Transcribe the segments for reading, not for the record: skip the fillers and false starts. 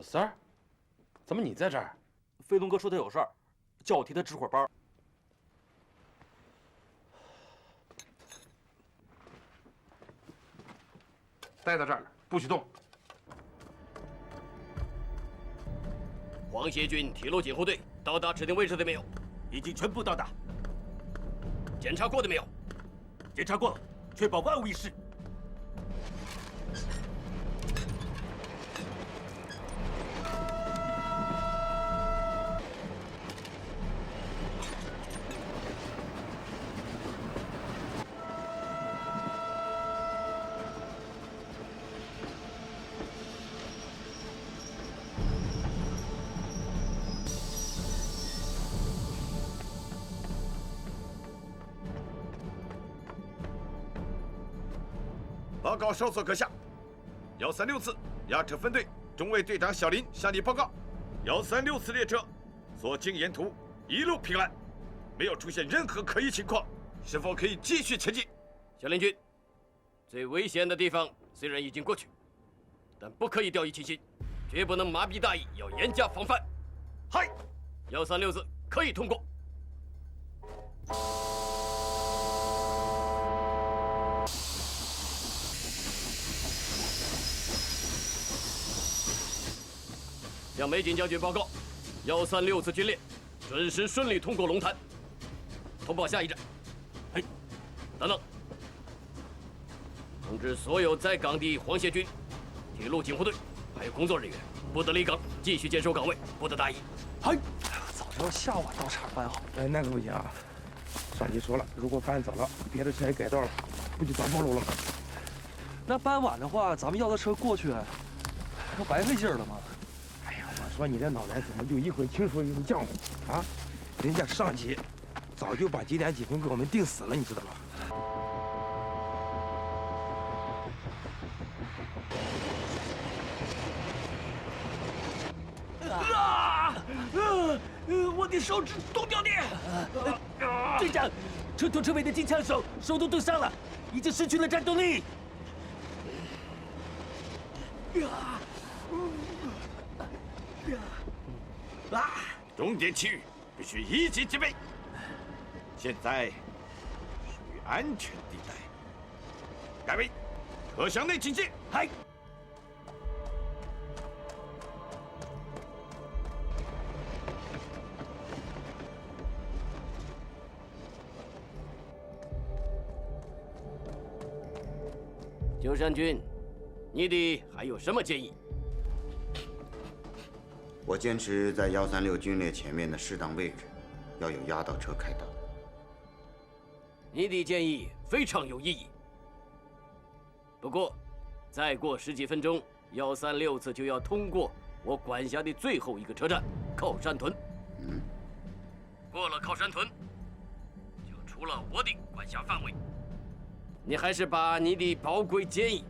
小三儿，怎么你在这儿？飞龙哥说他有事儿，叫我替他值会儿班。待在这儿，不许动。皇协军铁路警护队到达指定位置了没有？已经全部到达。检查过的没有？检查过了，确保万无一失。报告少佐阁下，136次押车分队中尉队长小林向你报告，136次列车所经沿途一路平安，没有出现任何可疑情况，是否可以继续前进？小林军，最危险的地方虽然已经过去，但不可以掉以轻心，绝不能麻痹大意，要严加防范。嗨，136次可以通过。向梅锦将军报告，136次军列准时顺利通过龙潭。通报下一站。嘿，等等，通知所有在岗的皇协军、铁路警护队还有工作人员，不得离岗，继续坚守岗位，不得大意。嘿，早知道下晚到场办好。哎，那可不行啊！上级说了，如果班早了，别的车也改道了，不就早暴露了吗？那搬晚的话，咱们要的车过去，不白费劲了吗？哎呀，我说你这脑袋怎么就一会儿清楚一会儿浆糊啊？人家上级早就把几点几分给我们定死了，你知道吧？我的手指都掉电！队长，车头车尾的机枪手都冻伤了，已经失去了战斗力。重点区域必须一级戒备，现在属于安全地带，改为可向内警戒。嗨。鸠山君，你的还有什么建议？我坚持在136军列前面的适当位置，要有压道车开道。你的建议非常有意义。不过，再过10几分钟，136次就要通过我管辖的最后一个车站靠山屯。过了靠山屯，就出了我的管辖范围。你还是把你的宝贵建议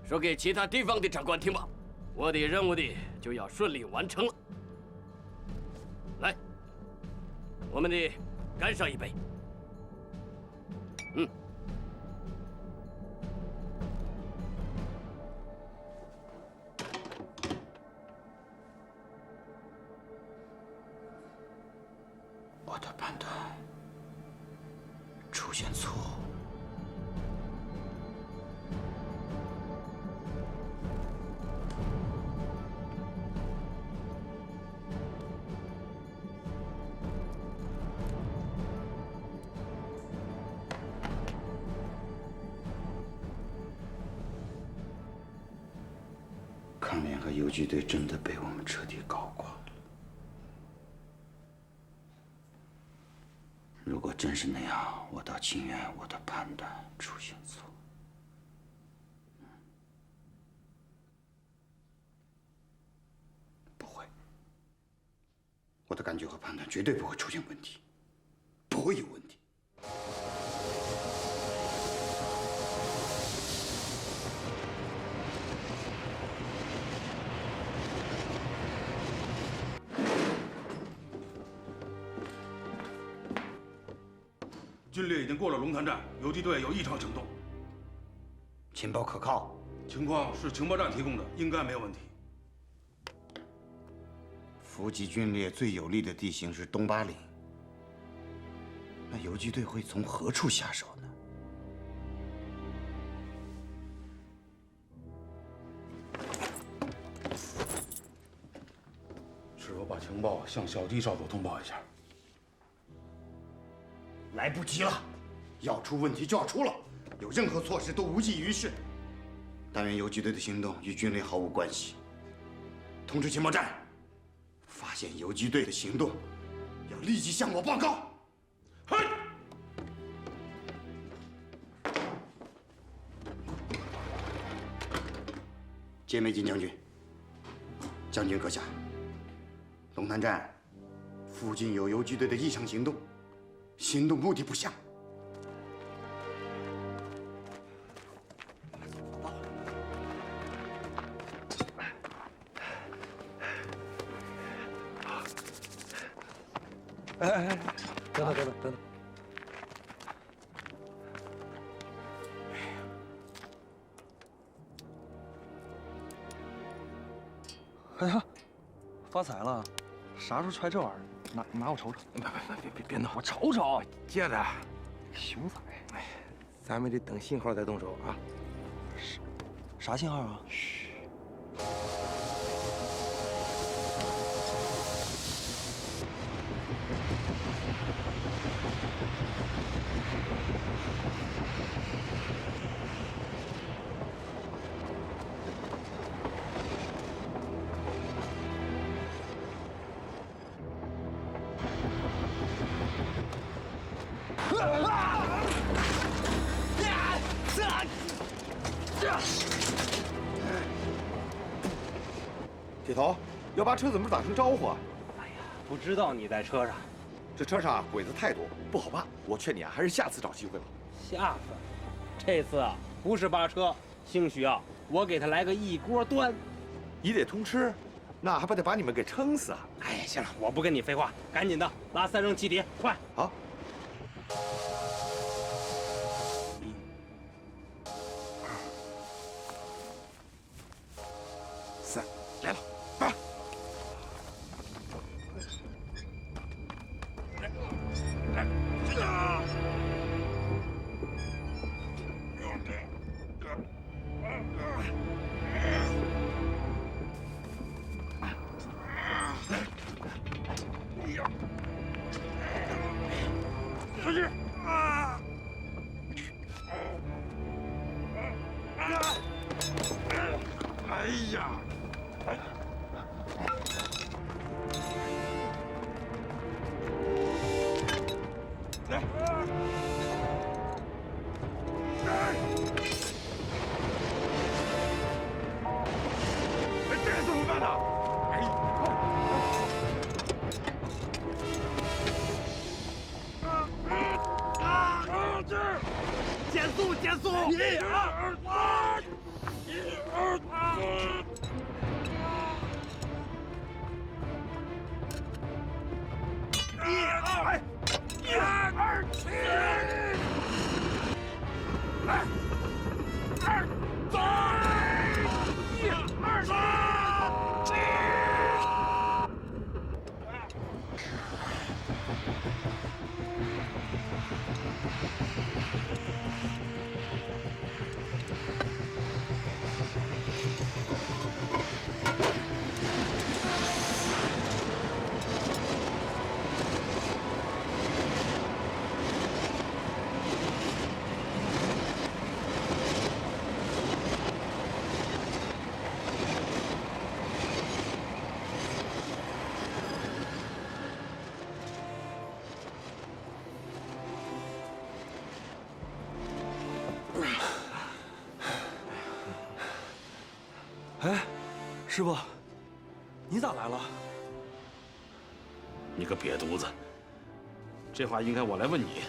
说给其他地方的长官听吧。我的任务就要顺利完成了。来，我们得干上一杯。我的判断出现错误。抗联和游击队真的被我们彻底搞垮了。如果真是那样，我倒情愿我的判断出现错。不会，我的感觉和判断绝对不会出现问题，不会有问题。军列已经过了龙潭站，游击队有异常行动。情报可靠？情况是情报站提供的，应该没有问题。伏击军列最有利的地形是东巴岭，那游击队会从何处下手呢？是否把情报向小弟少佐通报一下？来不及了，要出问题就要出了，有任何措施都无济于事。但愿游击队的行动与军列毫无关系。通知情报站，发现游击队的行动，要立即向我报告。嘿。皆美金将军，将军阁下，龙潭站附近有游击队的异常行动，行动目的不详。哎，等等。哎呀，发财了！啥时候揣这玩意儿？拿我瞅瞅。别闹！我瞅瞅。接着，熊仔，哎，咱们得等信号再动手啊。啥信号啊？嘘。铁头，要把车怎么打成招呼啊？不知道你在车上，这车上鬼子太多，不好办。我劝你啊，还是下次找机会吧。下次，这次啊不是扒车，兴许啊我给他来个一锅端。一列通吃，那还不得把你们给撑死啊？哎呀，行了，我不跟你废话，赶紧的拉3升气体，快！好。3，来了，8。出去！哎呀！这怎么办呢？减速，减速！1、2、3，1、2、3。来，2、走！1、2、3，起！哎，师傅，你咋来了？你个瘪犊子，这话应该我来问你。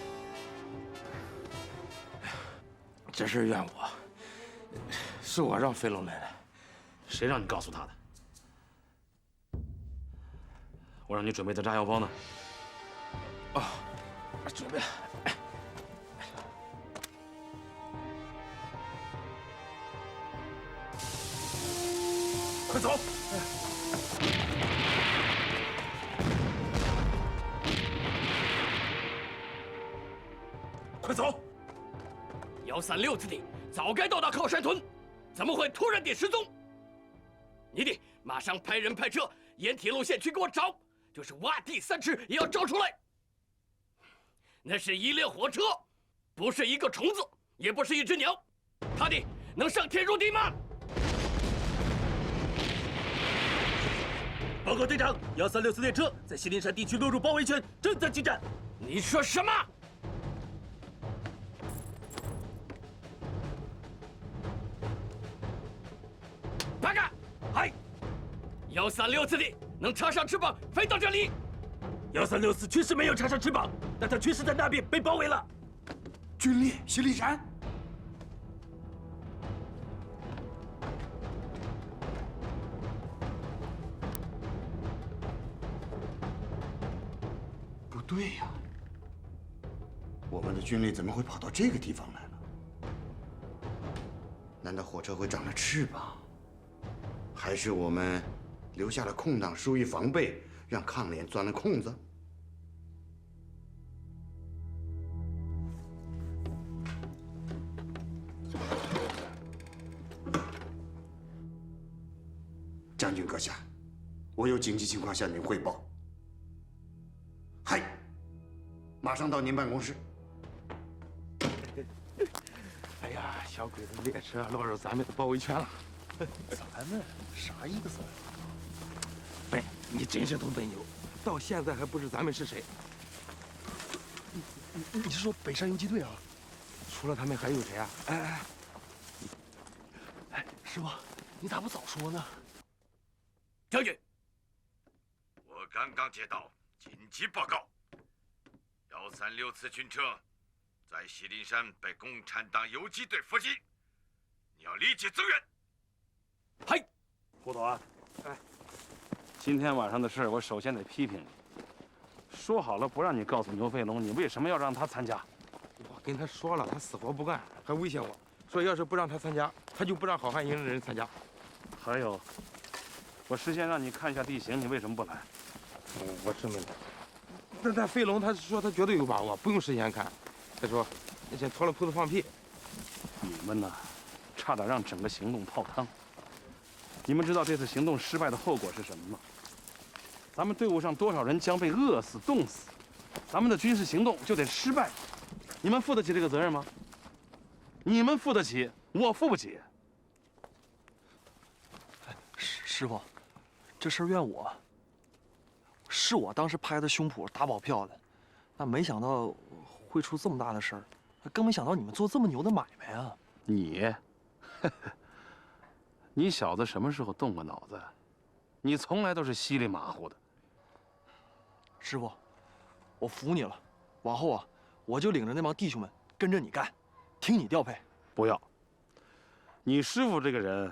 这事怨我，是我让飞龙来的。谁让你告诉他的？我让你准备的炸药包呢？哦，准备了。快走！ 136子弟早该到达靠山屯，怎么会突然地失踪？你得马上派人派车沿铁路线去给我找，就是挖地3尺也要找出来。那是一列火车，不是一个虫子，也不是一只鸟，他的能上天入地吗？报告队长，136次列车在西林山地区落入包围圈，正在进展。你说什么？八嘎！嗨！136次的能插上翅膀飞到这里。136次确实没有插上翅膀，但他确实在那边被包围了。军力西里山。不对呀，我们的军力怎么会跑到这个地方来了？难道火车会长了翅膀？还是我们留下了空档，疏于防备，让抗联钻了空子？将军阁下，我有紧急情况向您汇报。嗨，马上到您办公室。哎呀，小鬼子列车落入咱们的包围圈了。咱们啥意思？笨，你真是头笨牛，到现在还不知咱们是谁。你是说北山游击队啊？除了他们还有谁啊？哎，师傅，你咋不早说呢？将军，我刚刚接到紧急报告，136次军车在西林山被共产党游击队伏击，你要立即增援。嗨，胡团，今天晚上的事我首先得批评你。说好了不让你告诉牛飞龙，你为什么要让他参加？我跟他说了，他死活不干，还威胁我说，要是不让他参加，他就不让好汉营的人参加。还有，我事先让你看一下地形，你为什么不来？我是没来。但飞龙他说他绝对有把握，不用事先看。他说，那先脱了裤子放屁。你们呢，差点让整个行动泡汤。你们知道这次行动失败的后果是什么吗？咱们队伍上多少人将被饿死、冻死，咱们的军事行动就得失败。你们负得起这个责任吗？你们负得起，我负不起。师傅，这事儿怨我。是我当时拍的胸脯打保票的，那没想到会出这么大的事儿，更没想到你们做这么牛的买卖啊！你，你小子什么时候动过脑子？你从来都是稀里马虎的。师傅，我服你了，往后啊，我就领着那帮弟兄们跟着你干，听你调配。不要，你师傅这个人，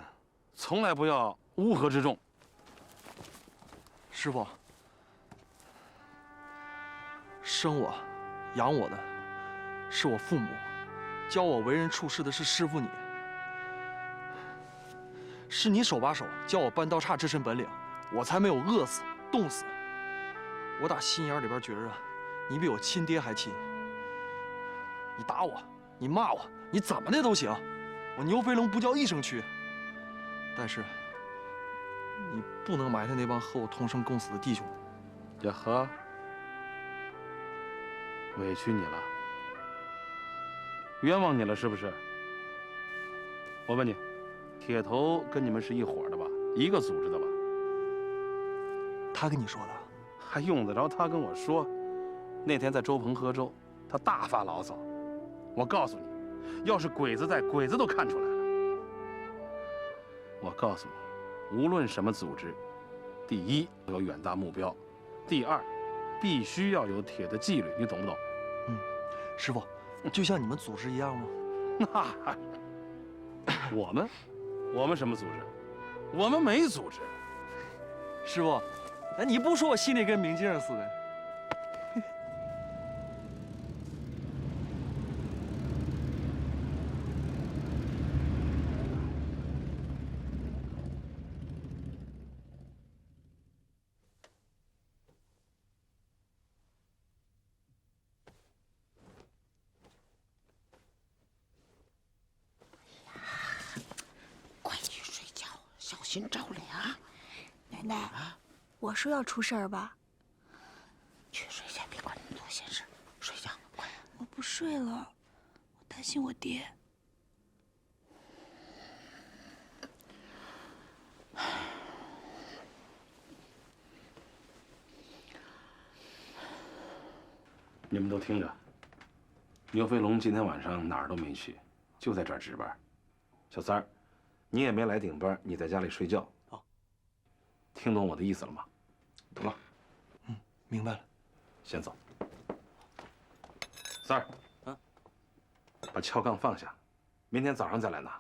从来不要乌合之众。师傅，生我、养我的是我父母，教我为人处事的是师傅你，是你手把手教我搬刀叉这身本领，我才没有饿死、冻死。我打心眼里边觉着，你比我亲爹还亲。你打我，你骂我，你怎么的都行，我牛飞龙不叫一声屈。但是，你不能埋汰那帮和我同生共死的弟兄。呀呵，委屈你了，冤枉你了是不是？我问你，铁头跟你们是一伙的吧？一个组织的吧？他跟你说的？还用得着他跟我说？那天在周鹏喝粥，他大发牢骚。我告诉你，要是鬼子在，鬼子都看出来了。我告诉你，无论什么组织，第一要有远大目标，第二必须要有铁的纪律，你懂不懂？师傅，就像你们组织一样吗？那我们什么组织？我们没组织。师傅，哎，你不说我心里跟明镜似的。心着凉。奶奶，我说要出事儿吧？去睡觉，别管那么多闲事，睡觉快。我不睡了，我担心我爹。你们都听着，牛飞龙今天晚上哪儿都没去，就在这儿值班。小三儿，你也没来顶班，你在家里睡觉。好，听懂我的意思了吗？懂了。明白了。先走。三儿，把撬杠放下，明天早上再来拿。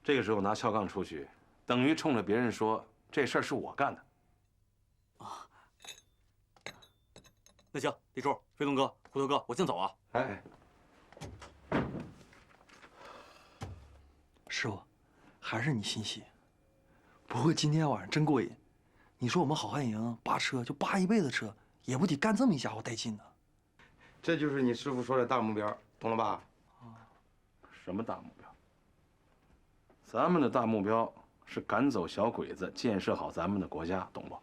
这个时候拿撬杠出去，等于冲着别人说这事儿是我干的。那行，李叔、飞龙哥、虎头哥，我先走啊。哎，师傅，还是你心细。不过今天晚上真过瘾。你说我们好汉营扒车就扒一辈子车，也不得干这么一家伙带劲呢。这就是你师傅说的大目标，懂了吧？什么大目标？咱们的大目标是赶走小鬼子，建设好咱们的国家，懂不？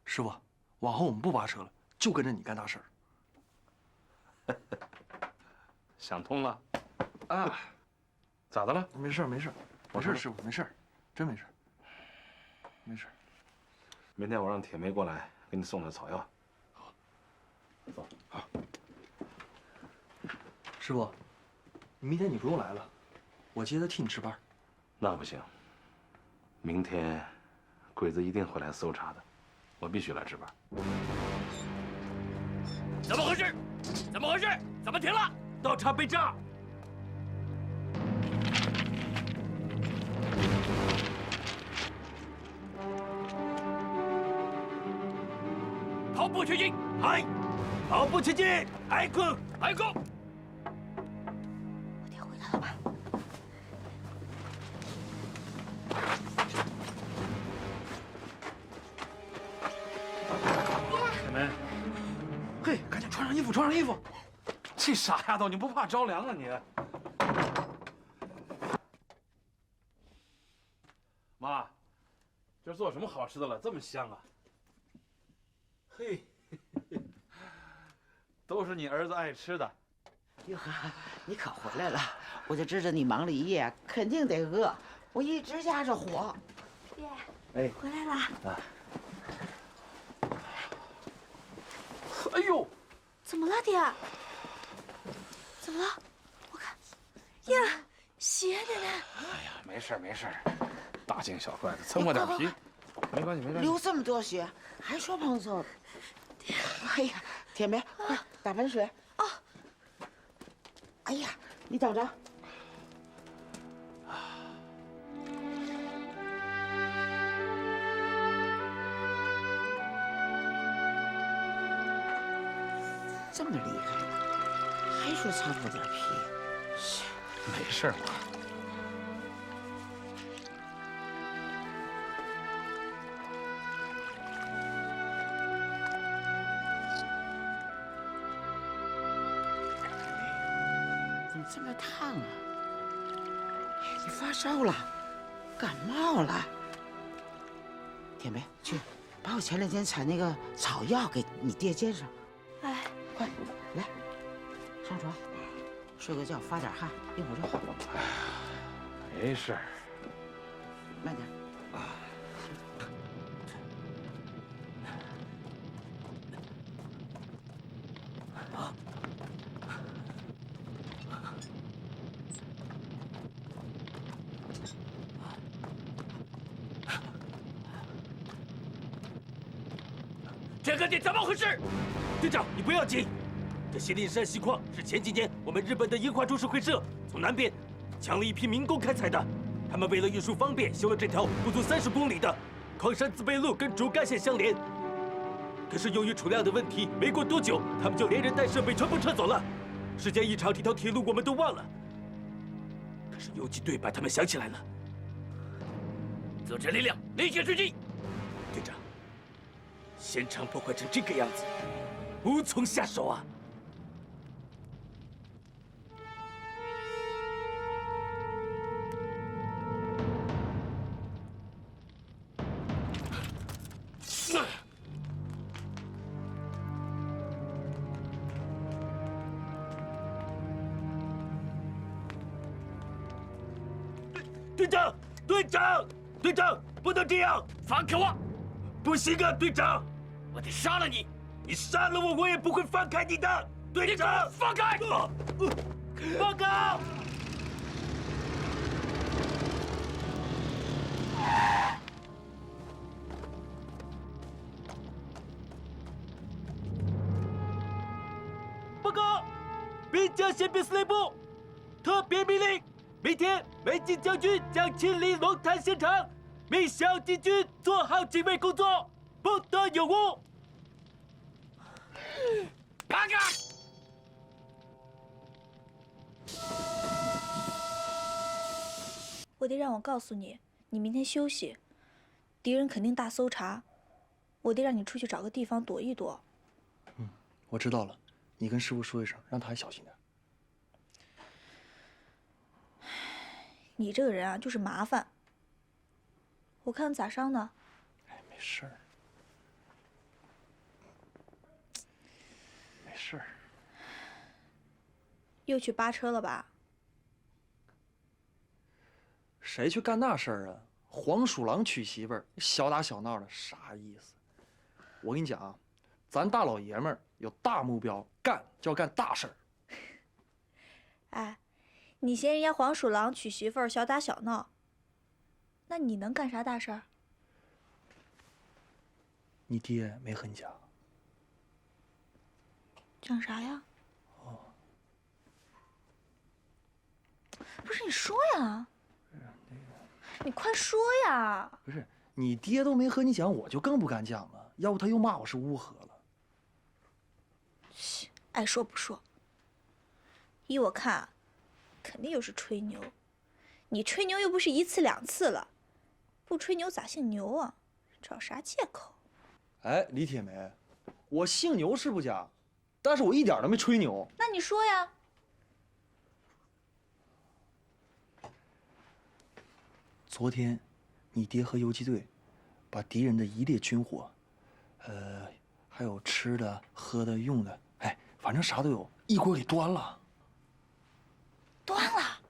师傅，往后我们不扒车了，就跟着你干大事儿。想通了？啊？咋的了？没事，没事，没事，师傅，没事，真没事，没事。明天我让铁梅过来给你送点草药。好，走。好。师傅，明天你不用来了，我接着替你值班。那不行，明天鬼子一定会来搜查的，我必须来值班。怎么回事？怎么回事？怎么停了？道岔被炸！跑步前进！嗨，跑步前进！挨攻！挨攻！我爹回来了吧？铁梅，嘿，赶紧穿上衣服，穿上衣服。这傻丫头，你不怕着凉啊你？妈，这做什么好吃的了？这么香啊！嘿，都是你儿子爱吃的。哟呵，你可回来了，我就知道你忙了一夜，肯定得饿。我一直压着火。爹，哎，回来啦！哎呦，怎么了，爹？怎么了？我看，呀，血，奶奶。哎呀，没事没事，大惊小怪的，蹭破点皮，没关系没关系。流这么多血，还说碰瓷？哎呀，铁梅，快打盆水。啊！哎呀，你等着。这么厉害了，还说擦破点皮？没事妈。怎么这么烫啊？你发烧了，感冒了？铁梅，去把我前两天采那个草药给你爹煎上。哎，快来，上床，睡个觉，发点汗，一会儿就好了。没事。慢点。这个店怎么回事？队长，你不要急。这西林山锡矿是前几年我们日本的樱花株式会社从南边抢了一批民工开采的。他们为了运输方便，修了这条不足30公里的矿山自备路跟主干线相连。可是由于储量的问题，没过多久，他们就连人带设备全部撤走了。时间一长，这条铁路我们都忘了。可是游击队把他们想起来了。组织力量，立即追击！队长。现场破坏成这个样子，无从下手啊！队长，队长，队长，不能这样！放开我！不行啊，队长！我得杀了你！你杀了我，我也不会放开你的，队长！放开！报告！报告！边疆宪兵司令部，特别命令：明天梅津将军将亲临龙潭现场，命小敌军做好警卫工作，不得有误。趴下！我得让我告诉你，你明天休息，敌人肯定大搜查，我得让你出去找个地方躲一躲。我知道了，你跟师傅说一声，让他还小心点。你这个人啊，就是麻烦。我看咋伤的？哎，没事儿，没事儿。又去扒车了吧？谁去干那事儿啊？黄鼠狼娶媳妇儿，小打小闹的，啥意思？我跟你讲啊，咱大老爷们儿有大目标，干就要干大事儿。哎，你嫌人家黄鼠狼娶媳妇儿小打小闹，那你能干啥大事儿？你爹没和你讲？讲啥呀？哦，不是你说呀，你快说呀！不是你爹都没和你讲，我就更不敢讲了。要不他又骂我是乌合了。爱说不说。依我看，肯定又是吹牛。你吹牛又不是一次两次了，不吹牛咋姓牛啊？找啥借口？哎，李铁梅，我姓牛是不假，但是我一点都没吹牛。那你说呀？昨天，你爹和游击队把敌人的一列军火，还有吃的、喝的、用的，哎，反正啥都有，一锅给端了。端了！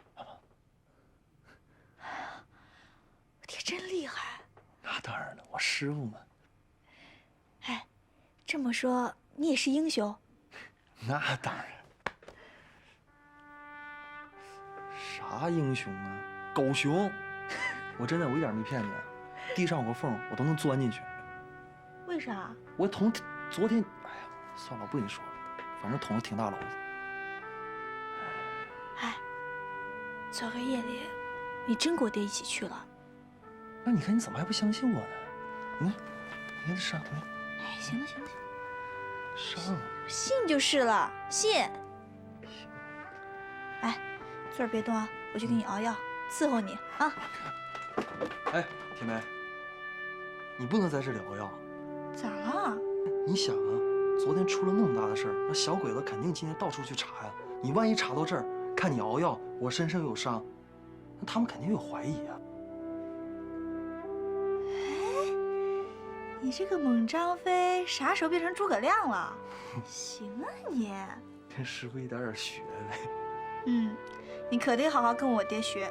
我爹真厉害。那当然了，我师傅嘛。哎，这么说你也是英雄？那当然。啥英雄啊？狗熊！我真的，我一点没骗你，地上有个缝，我都能钻进去。为啥？我捅昨天，哎呀，算了，我不跟你说了，反正捅了挺大篓子。哎，昨个夜里，你真跟我爹一起去了？那你看你怎么还不相信我呢？你看这上，哎，行了行了行了，上，信就是了，信。哎，坐着别动啊，我去给你熬药，伺候你啊。哎，铁梅，你不能在这里熬药。咋了？你想啊，昨天出了那么大的事儿，那小鬼子肯定今天到处去查呀。你万一查到这儿，看你熬药，我身上有伤，那他们肯定有怀疑啊。哎，你这个猛张飞，啥时候变成诸葛亮了？行啊你，跟师傅一点点学呗。嗯，你可得好好跟我爹学。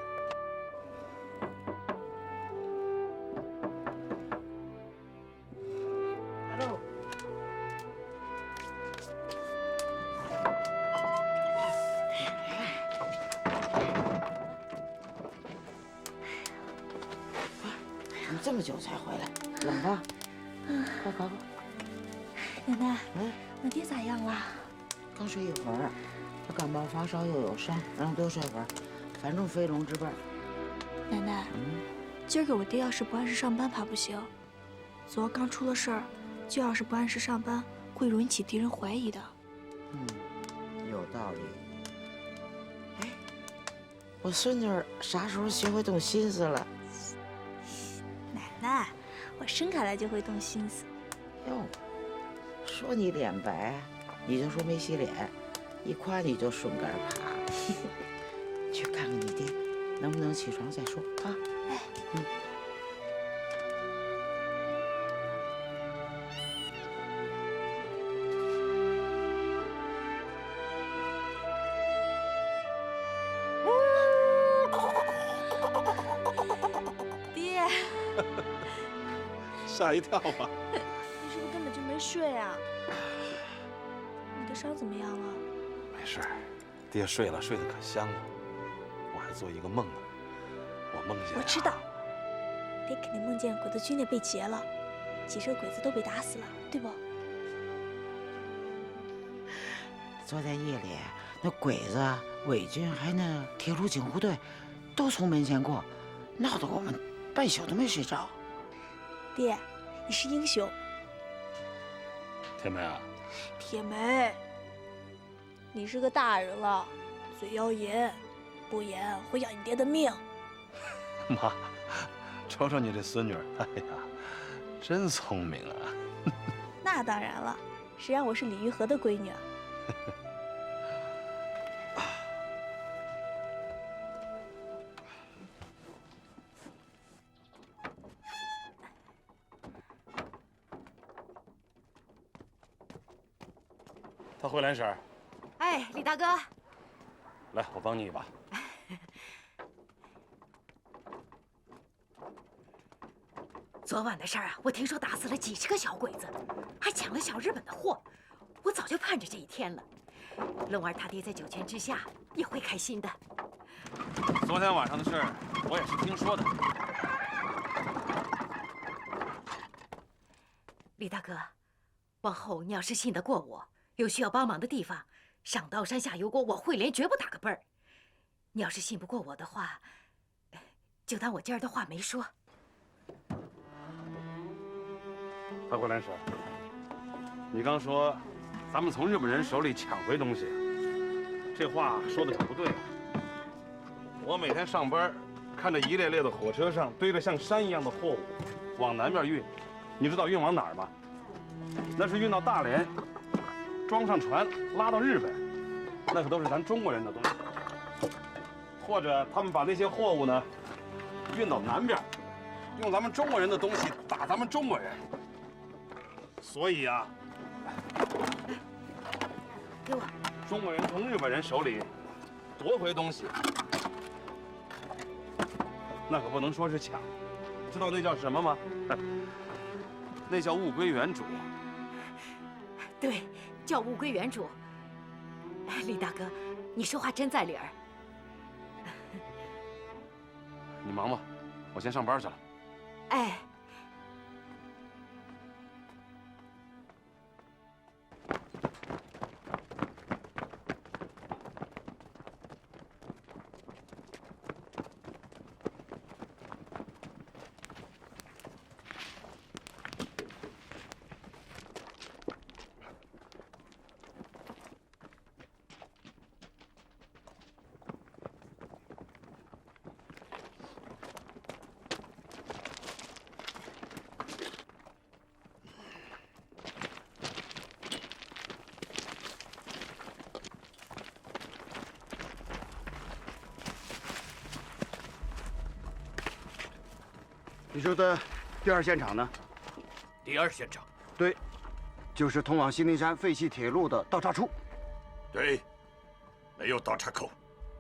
你这么久才回来，冷吧？快快快！奶奶，我爹咋样了？刚睡一会儿，他感冒发烧又有伤，让多睡会儿，反正非龙之辈。奶奶，今儿个我爹要是不按时上班怕不行，昨儿刚出了事儿，就要是不按时上班，会容易引起敌人怀疑的。有道理。哎，我孙女儿啥时候学会动心思了？奶奶，我生下来就会动心思。哟，说你脸白，你就说没洗脸；一夸你就顺杆爬。去看看你爹，能不能起床再说啊？哎，吓一跳吧？你是不是根本就没睡啊？你的伤怎么样了？没事，爹睡了，睡得可香了。我还做一个梦呢，我梦见……我知道，爹肯定梦见鬼子军列被劫了，几十个鬼子都被打死了，对不？昨天夜里，那鬼子、伪军还那铁路警护队，都从门前过，闹得我们半宿都没睡着。爹，你是英雄。铁梅啊，铁梅，你是个大人了，嘴要严，不严会要你爹的命。妈，瞅瞅你这孙女儿，哎呀，真聪明啊！那当然了，谁让我是李玉和的闺女啊？他慧兰婶儿，哎，李大哥，来，我帮你一把。昨晚的事儿啊，我听说打死了几十个小鬼子，还抢了小日本的货，我早就盼着这一天了。龙儿他爹在九泉之下也会开心的。昨天晚上的事儿，我也是听说的。李大哥，往后你要是信得过我，有需要帮忙的地方，上刀山下油锅，我慧莲绝不打个奔儿。你要是信不过我的话，就当我今儿的话没说。白慧兰婶儿，你刚说咱们从日本人手里抢回东西，这话说的可不对啊。我每天上班，看着一列列的火车上堆着像山一样的货物往南边运，你知道运往哪儿吗？那是运到大连，装上船拉到日本，那可都是咱中国人的东西。或者他们把那些货物呢运到南边，用咱们中国人的东西打咱们中国人。所以啊，给我。中国人从日本人手里夺回东西，那可不能说是抢，知道那叫什么吗？那叫物归原主。对，叫物归原主。李大哥，你说话真在理儿。你忙吧，我先上班去了。哎。你说的第二现场呢？第二现场？对，就是通往西宁山废弃铁路的道岔处。对，没有道岔口，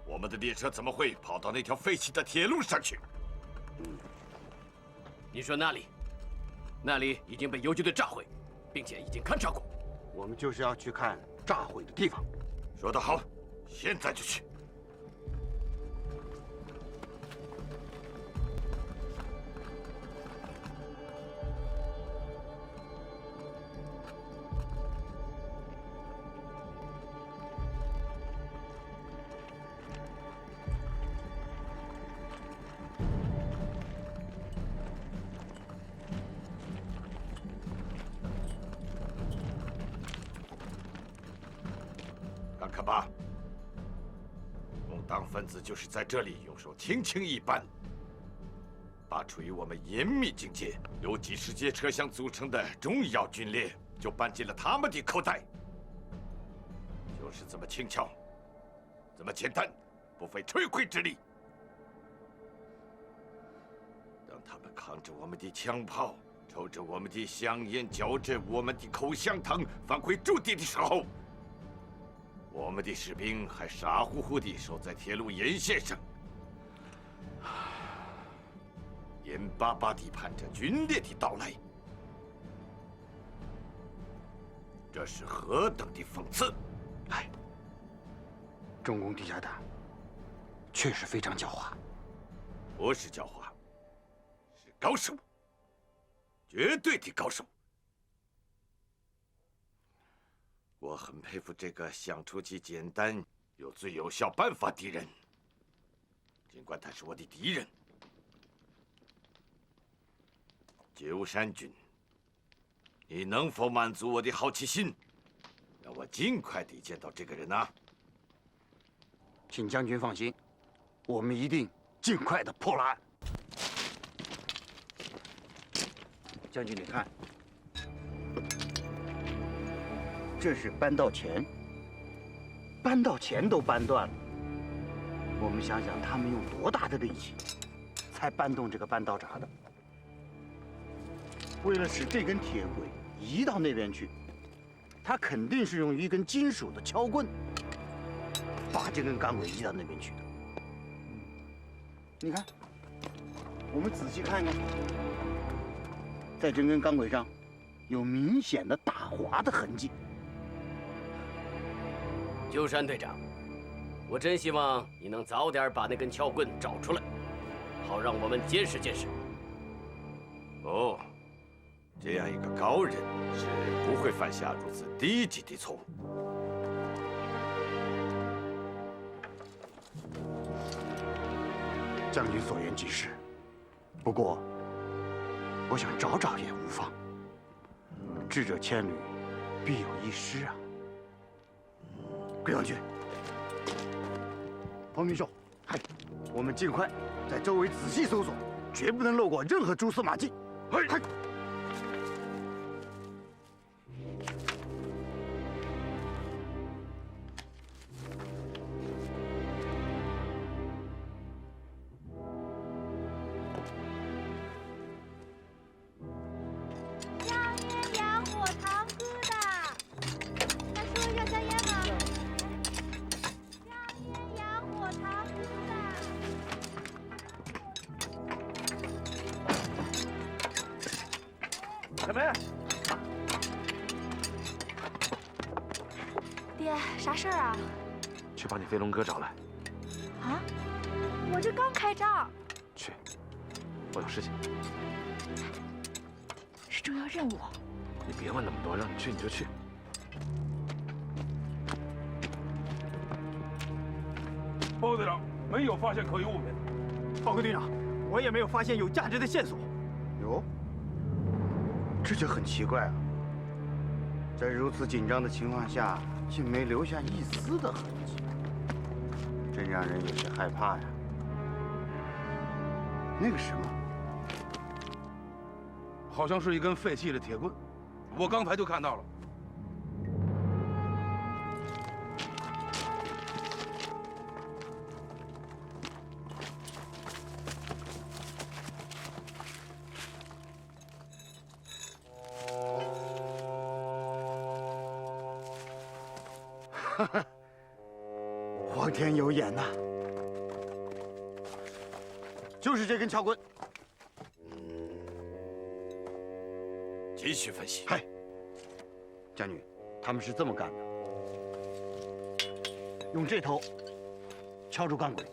我们的列车怎么会跑到那条废弃的铁路上去？你说那里？那里已经被游击队炸毁，并且已经勘察过。我们就是要去看炸毁的地方。说得好，现在就去。看看吧，共党分子就是在这里用手轻轻一扳，把处于我们严密警戒、由几十节车厢组成的重要军列就搬进了他们的口袋。就是这么轻巧，这么简单，不费吹灰之力。当他们扛着我们的枪炮，抽着我们的香烟，嚼着我们的口香糖返回驻地的时候，我们的士兵还傻乎乎地守在铁路沿线上，沿巴巴地盼着军烈的到来，这是何等的讽刺！哎，中共地下党确实非常狡猾，不是狡猾，是高手，绝对的高手。我很佩服这个想出其简单又最有效办法的人，尽管他是我的敌人。鸠山君，你能否满足我的好奇心，让我尽快地见到这个人呢？请将军放心，我们一定尽快的破了案。将军，你看，这是扳道钳，扳道钳都扳断了。我们想想，他们用多大的力气，才搬动这个扳道闸的？为了使这根铁轨移到那边去，他肯定是用一根金属的敲棍把这根钢轨移到那边去的。你看，我们仔细看看，在这根钢轨上有明显的打滑的痕迹。鸠山队长，我真希望你能早点把那根撬棍找出来，好让我们见识见识。哦，这样一个高人是不会犯下如此低级的错误。将军所言极是，不过，我想找找也无妨。智者千虑，必有一失啊！归将军，彭明秀，嗨，我们尽快在周围仔细搜索，绝不能漏过任何蛛丝马迹。嗨。小梅，爹，啥事儿啊？去把你飞龙哥找来。啊？我这刚开张。去，我有事情。是重要任务。你别问那么多，让你去你就去。报告队长，没有发现可疑物品。报告队长，我也没有发现有价值的线索。哟，这就很奇怪啊！在如此紧张的情况下，竟没留下一丝的痕迹，真让人有些害怕呀。那个什么，好像是一根废弃的铁棍，我刚才就看到了。皇天有眼呐！就是这根撬棍。继续分析。嗨，将军，他们是这么干的：用这头敲住钢轨，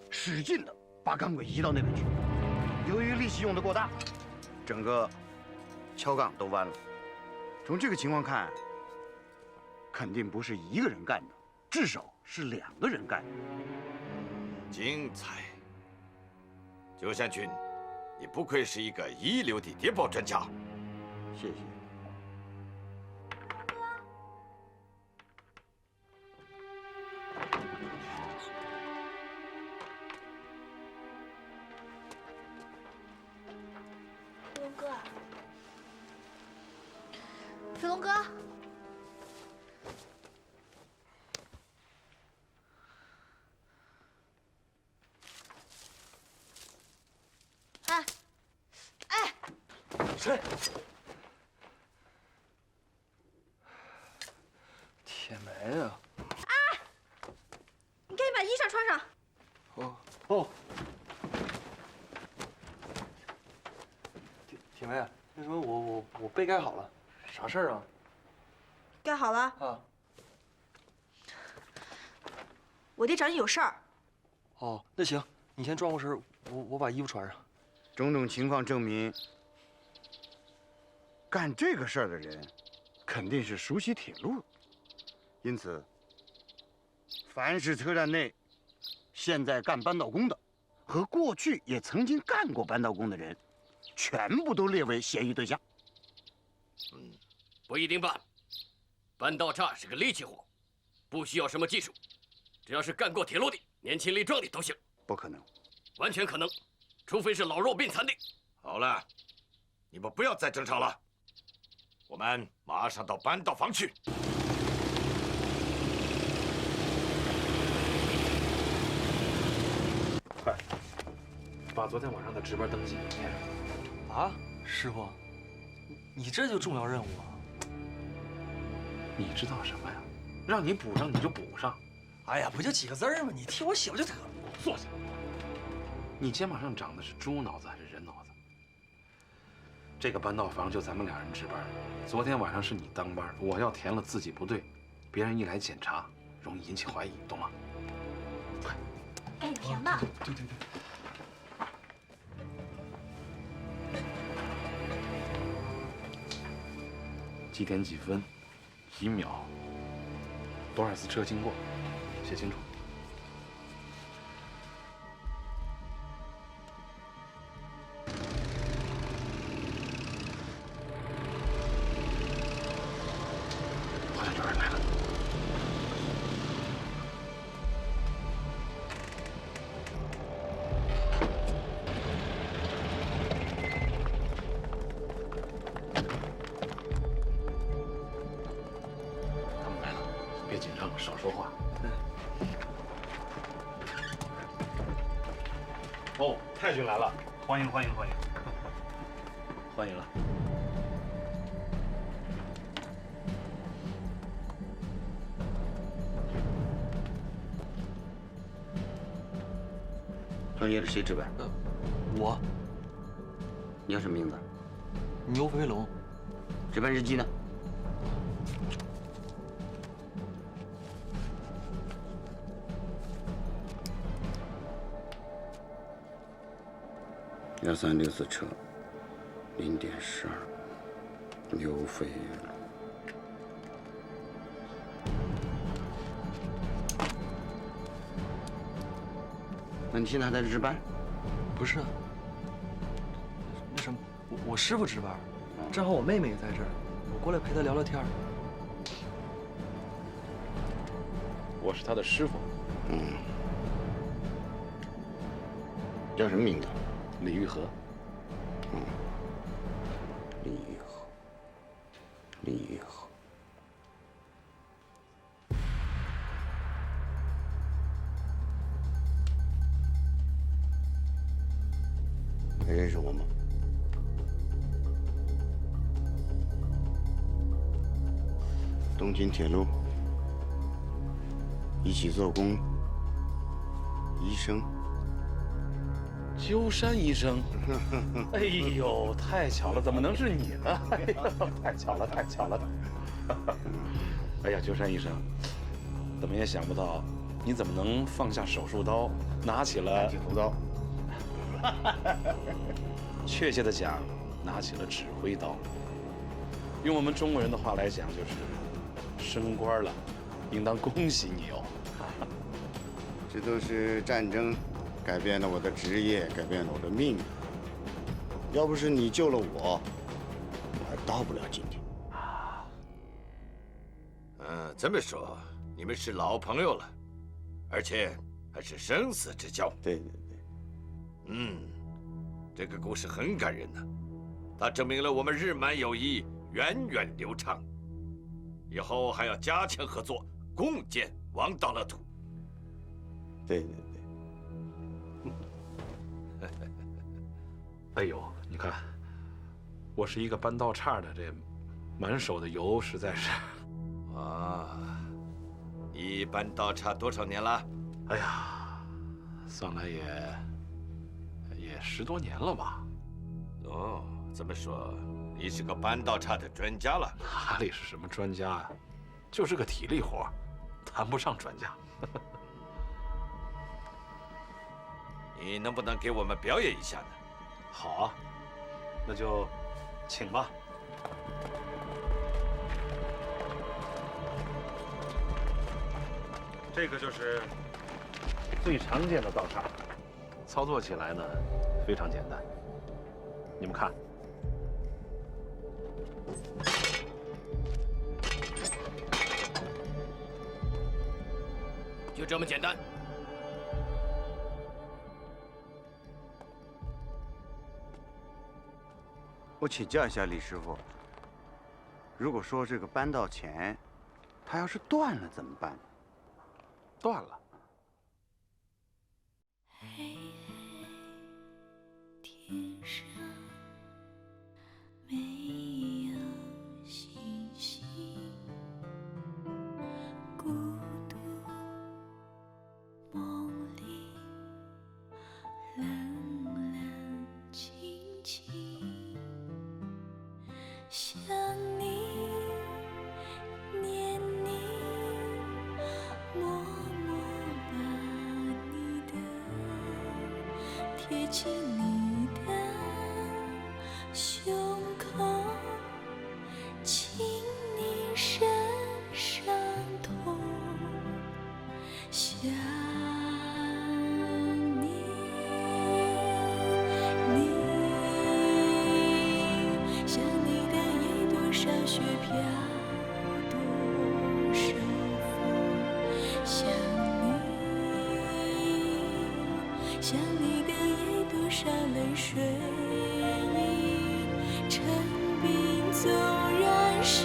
使劲的把钢轨移到那边去。由于力气用的过大，整个敲杠都弯了。从这个情况看，肯定不是一个人干的，至少是2个人干的。精彩！鸠山君，你不愧是一个一流的谍报专家。谢谢。飞龙哥，飞龙哥，哎，哎，谁？铁梅啊！啊！你赶紧把衣裳穿上。哦。铁梅，那什么，我被盖好了，啥事儿啊？盖好了啊。我爹找你有事儿。哦，那行，你先转过身，我把衣服穿上。种种情况证明，干这个事儿的人肯定是熟悉铁路，因此，凡是车站内现在干扳道工的，和过去也曾经干过扳道工的人，全部都列为嫌疑对象。不一定吧？扳道岔是个力气活，不需要什么技术，只要是干过铁路的、年轻力壮的都行。不可能，完全可能，除非是老弱病残的。好了，你们不要再争吵了，我们马上到扳道房去。快，把昨天晚上的值班登记填上。啊，师傅，你这就重要任务啊？你知道什么呀？让你补上你就补上。哎呀，不就几个字儿吗？你替我写不就得了？坐下。你肩膀上长的是猪脑子还是人脑子？这个扳道房就咱们俩人值班。昨天晚上是你当班，我要填了字迹不对，别人一来检查，容易引起怀疑，懂吗？快。哎，填吧。对。几点几分，几秒，多少次车经过，写清楚。好像有人来了。别紧张，少说话。哦，太君来了，欢迎。欢迎了。昨夜是谁值班？我。你叫什么名字？牛飞龙。值班日记呢？1364车，0点12，牛飞龙。那你现在还在这值班？不是，那什么，我师傅值班，正好我妹妹也在这儿，我过来陪她聊聊天。我是他的师傅。叫什么名字？李玉和。李玉和。你认识我吗？东京铁路一起做工医生。鸠山医生，哎呦，太巧了，怎么能是你呢？哎呦，太巧了。哎呀，鸠山医生，怎么也想不到，你怎么能放下手术刀，拿起了剪头刀？确切的讲，拿起了指挥刀。用我们中国人的话来讲，就是升官了，应当恭喜你哦。这都是战争改变了我的职业，改变了我的命运。要不是你救了我，我还到不了今天。这么说，你们是老朋友了，而且还是生死之交。对。这个故事很感人呢，它证明了我们日满友谊源远流长，以后还要加强合作，共建王道乐土。对。哎呦，你看，我是一个扳道岔的，这满手的油实在是。你扳道岔多少年了？哎呀，算来也10多年了吧。这么说，你是个搬道岔的专家了？哪里是什么专家呀，就是个体力活，谈不上专家。你能不能给我们表演一下呢？好啊，那就请吧。这个就是最常见的道岔，操作起来呢非常简单。你们看，就这么简单。我请教一下李师傅，如果说这个搬到钱，它要是断了怎么办？断了。天上没有星星，孤独梦里冷冷清清，想你念你，默默把你的贴近你的胸口，亲你身上痛，想你，想你的夜多少雪飘多少风，想你的夜多少泪水成冰，纵然是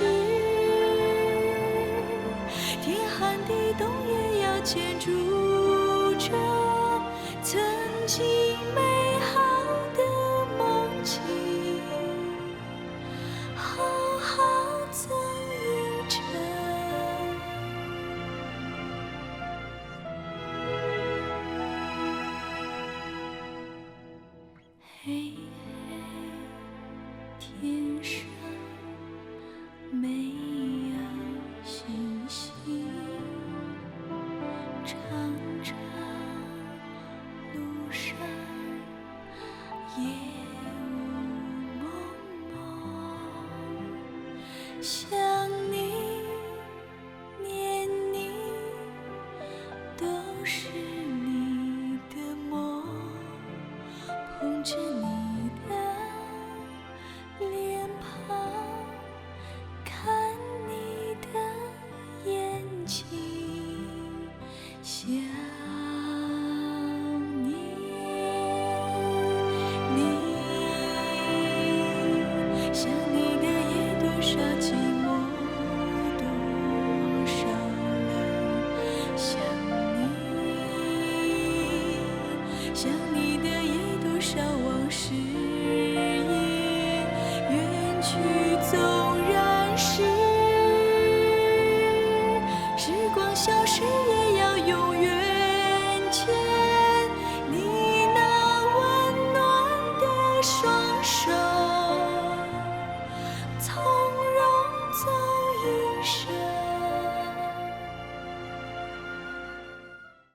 天寒地冻，也要牵住这曾经美好的梦境，好好走一程。黑黑天上没有星星，长长路上夜雾蒙蒙，想你念你，都是你的梦，捧着